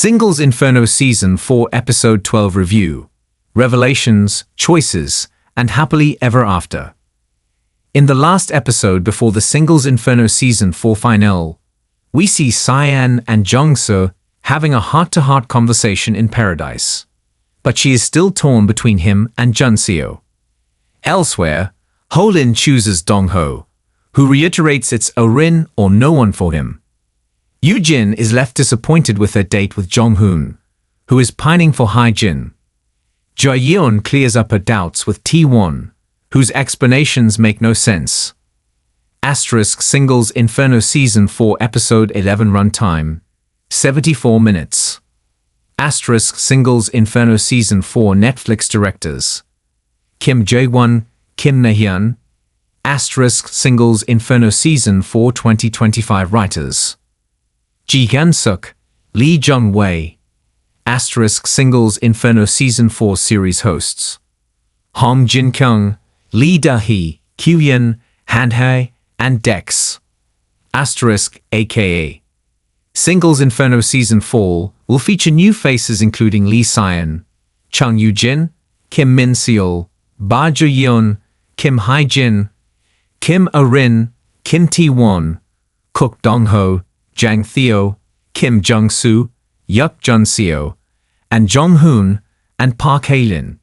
Singles Inferno Season 4 Episode 12 Review, Revelations, Choices, and Happily Ever After. In the last episode before the Singles Inferno Season 4 finale, we see Si-an and Jeong-su having a heart-to-heart conversation in paradise. But she is still torn between him and Jun-seo. Elsewhere, Hae-lin chooses Jong-ho, who reiterates it's A-rin or no one for him. You-jin is left disappointed with her date with Jong-hoon, who is pining for Hye-jin. Jae-won clears up her doubts with Te-hwan, whose explanations make no sense. Singles Inferno Season 4 Episode 11 Runtime, 74 minutes. Singles Inferno Season 4 Netflix Directors: Kim Jae-won, Kim Na-hyun. Singles Inferno Season 4 2025 Writers: Hyun-suk, Lee Jung-hwa. Singles Inferno Season 4 Series Hosts: Hong Jin-kyung, Lee Da-hee, Kyu-yeon, Han-hae, and Dex. aka Singles Inferno Season 4 will feature new faces including Lee Si-an, Chung You-jin, Kim Min-seol, Ba Ji-yeon, Kim Hye-jin, Kim A-rin, Kim Te-hwan, Kook Dong-ho, Jang-theo, Kim Jung-soo, Jun-seo, and Jong-hoon, and Park Hae-lin.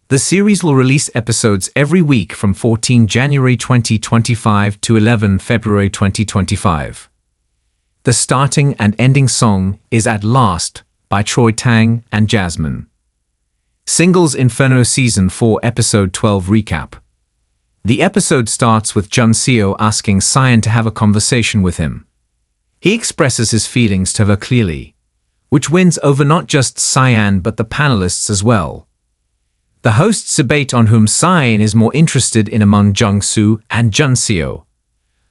The series will release episodes every week from 14 January 2025 to 11 February 2025. The starting and ending song is At Last by Troy Tang and Jasmine. Singles Inferno Season 4 Episode 12 Recap. The episode starts with Jun-seo asking Si-an to have a conversation with him. He expresses his feelings to her clearly, which wins over not just Si-an but the panelists as well. The hosts debate on whom Si-an is more interested in among Jung-soo and Jun-seo.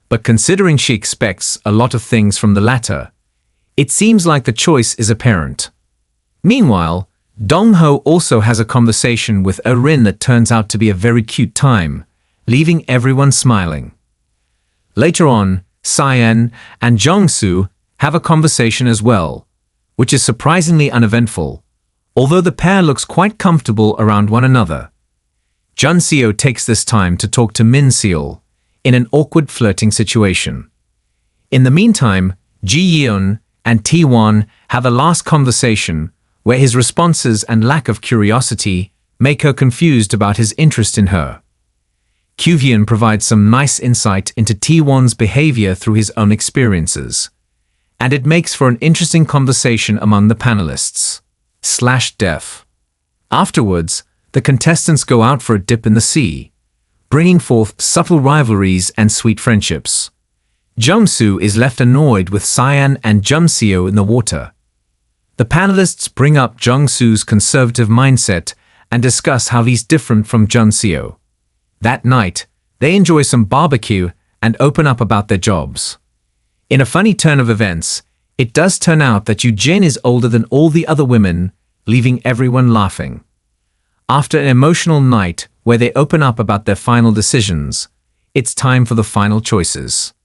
But considering she expects a lot of things from the latter, it seems like the choice is apparent. Meanwhile, Jong-ho also has a conversation with A-rin that turns out to be a very cute time, leaving everyone smiling. Later on, Si-an and Jeong-su have a conversation as well, which is surprisingly uneventful, although the pair looks quite comfortable around one another. Jun-seo takes this time to talk to Min-seol in an awkward flirting situation. In the meantime, Ji-yeon and Te-hwan have a last conversation where his responses and lack of curiosity make her confused about his interest in her. Kyu-yeon provides some nice insight into Te-hwan's behavior through his own experiences, and it makes for an interesting conversation among the panelists. /def. Afterwards, the contestants go out for a dip in the sea, bringing forth subtle rivalries and sweet friendships. Jung-soo is left annoyed with Si-an and Jun-seo in the water. The panelists bring up Jung-soo's conservative mindset and discuss how he's different from Jun-seo. That night, they enjoy some barbecue and open up about their jobs. In a funny turn of events, it does turn out that You-jin is older than all the other women, leaving everyone laughing. After an emotional night where they open up about their final decisions, it's time for the final choices.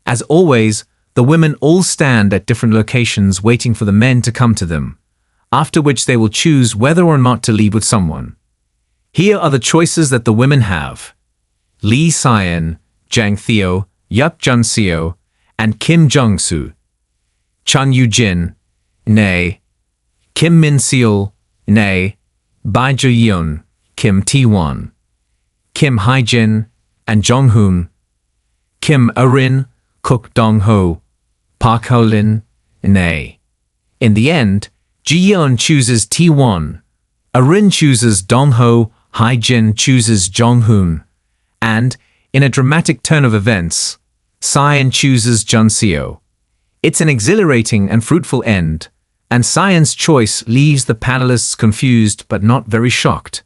As always, the women all stand at different locations waiting for the men to come to them, after which they will choose whether or not to leave with someone. Here are the choices that the women have: Lee Si-an, Jang-theo, Jun-seo, and Kim Jung-soo. Chung You-jin, nay. Kim Min-seol, nay. Ba Ji-yeon, Kim Te-hwan. Kim Hye-jin, and Jong-hoon. Kim A-rin, Kook Dong-ho. Park Hae-lin, nay. In the end, Ji-yeon chooses Te-hwan. A-rin chooses Jong-ho. Hye-jin chooses Jong-hoon. And, in a dramatic turn of events, Si-an chooses Jun-seo. It's an exhilarating and fruitful end, and Si-an's choice leaves the panelists confused but not very shocked.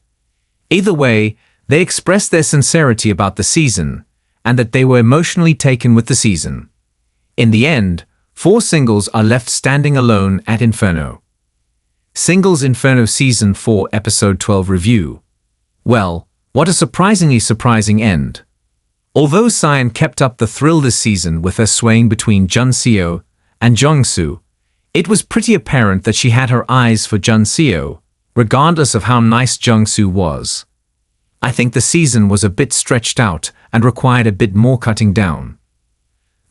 Either way, they express their sincerity about the season, and that they were emotionally taken with the season. In the end, 4 singles are left standing alone at Inferno. Singles Inferno Season 4 Episode 12 Review. Well, what a surprisingly surprising end. Although Si-an kept up the thrill this season with her swaying between Jun-seo and Jong-su, It was pretty apparent that she had her eyes for Jun-seo, regardless of how nice Jung-soo was. I think the season was a bit stretched out and required a bit more cutting down.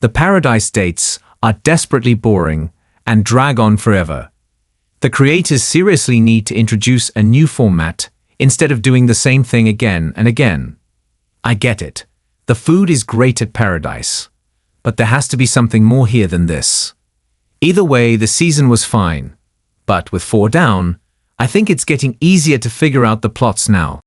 The paradise dates are desperately boring and drag on forever. The creators seriously need to introduce a new format instead of doing the same thing again and again. I get it. The food is great at paradise. But there has to be something more here than this. Either way, the season was fine. But with 4 down, I think it's getting easier to figure out the plots now.